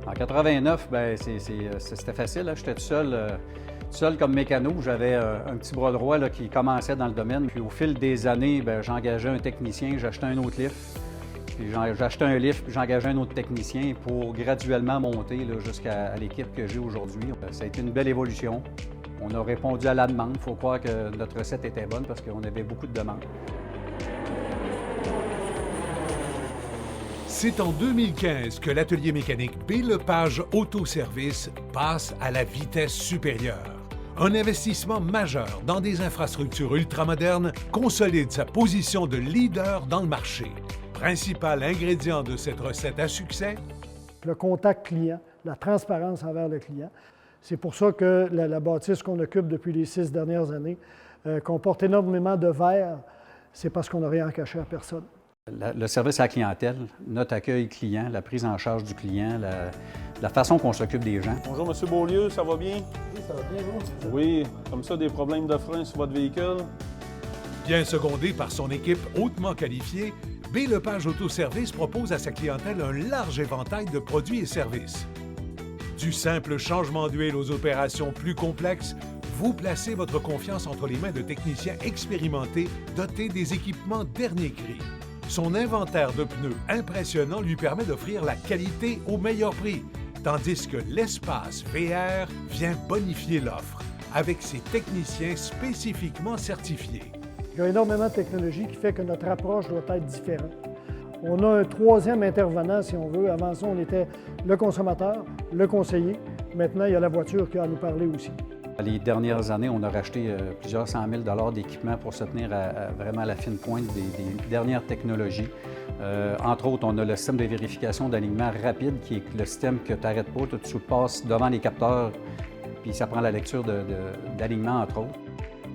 En 89, c'était facile, hein? J'étais tout seul comme mécano. J'avais un petit bras droit là, qui commençait dans le domaine. Puis au fil des années, j'engageais un technicien, j'achetais un autre lift. Puis j'achetais un lift, puis j'engageais un autre technicien pour graduellement monter jusqu'à l'équipe que j'ai aujourd'hui. Ça a été une belle évolution. On a répondu à la demande. Il faut croire que notre recette était bonne parce qu'on avait beaucoup de demandes. C'est en 2015 que l'atelier mécanique B. Lepage Autoservice passe à la vitesse supérieure. Un investissement majeur dans des infrastructures ultramodernes consolide sa position de leader dans le marché. Principal ingrédient de cette recette à succès? Le contact client, la transparence envers le client. C'est pour ça que la bâtisse qu'on occupe depuis les 6 dernières années comporte énormément de verre. C'est parce qu'on n'a rien caché à personne. Le service à la clientèle, notre accueil client, la prise en charge du client, la façon qu'on s'occupe des gens. Bonjour, M. Beaulieu, ça va bien? Oui, ça va bien, vous? Oui, comme ça, des problèmes de frein sur votre véhicule? Bien secondé par son équipe hautement qualifiée, B. Lepage Autoservice propose à sa clientèle un large éventail de produits et services. Du simple changement d'huile aux opérations plus complexes, vous placez votre confiance entre les mains de techniciens expérimentés dotés des équipements dernier cri. Son inventaire de pneus impressionnant lui permet d'offrir la qualité au meilleur prix, tandis que l'espace VR vient bonifier l'offre avec ses techniciens spécifiquement certifiés. Il y a énormément de technologie qui fait que notre approche doit être différente. On a un troisième intervenant, si on veut. Avant ça, on était le consommateur, le conseiller. Maintenant, il y a la voiture qui a à nous parler aussi. Les dernières années, on a racheté plusieurs 100 000 d'équipements pour se tenir vraiment à la fine pointe des dernières technologies. Entre autres, on a le système de vérification d'alignement rapide qui est le système que tu n'arrêtes pas. Tu passes devant les capteurs, puis ça prend la lecture d'alignement, entre autres.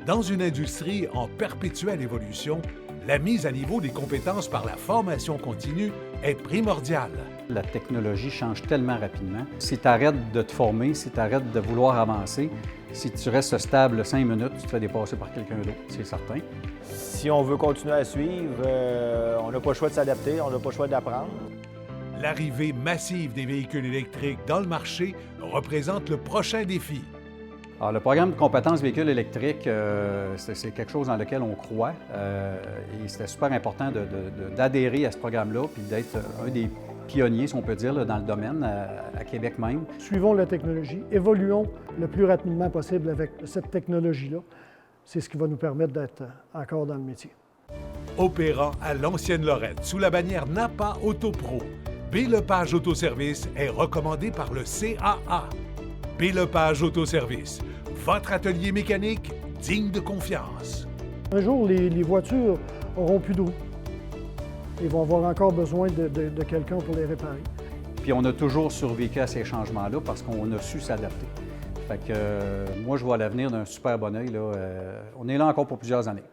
Dans une industrie en perpétuelle évolution, la mise à niveau des compétences par la formation continue est primordiale. La technologie change tellement rapidement. Si tu arrêtes de te former, si tu arrêtes de vouloir avancer, si tu restes stable 5 minutes, tu te fais dépasser par quelqu'un d'autre, c'est certain. Si on veut continuer à suivre, on n'a pas le choix de s'adapter, on n'a pas le choix d'apprendre. L'arrivée massive des véhicules électriques dans le marché représente le prochain défi. Alors, le programme de compétences véhicules électriques, c'est quelque chose dans lequel on croit. Et c'était super important d'adhérer à ce programme-là puis d'être un des pionniers, si on peut dire, là, dans le domaine, à Québec même. Suivons la technologie, évoluons le plus rapidement possible avec cette technologie-là. C'est ce qui va nous permettre d'être encore dans le métier. Opérant à l'ancienne-Lorette sous la bannière Napa Autopro, B. Lepage Autoservice est recommandé par le CAA. B. Lepage Autoservice, votre atelier mécanique digne de confiance. Un jour, les voitures auront plus de roues. Ils vont avoir encore besoin de quelqu'un pour les réparer. Puis on a toujours survécu à ces changements-là parce qu'on a su s'adapter. Fait que moi, je vois l'avenir d'un super bon œil. On est là encore pour plusieurs années.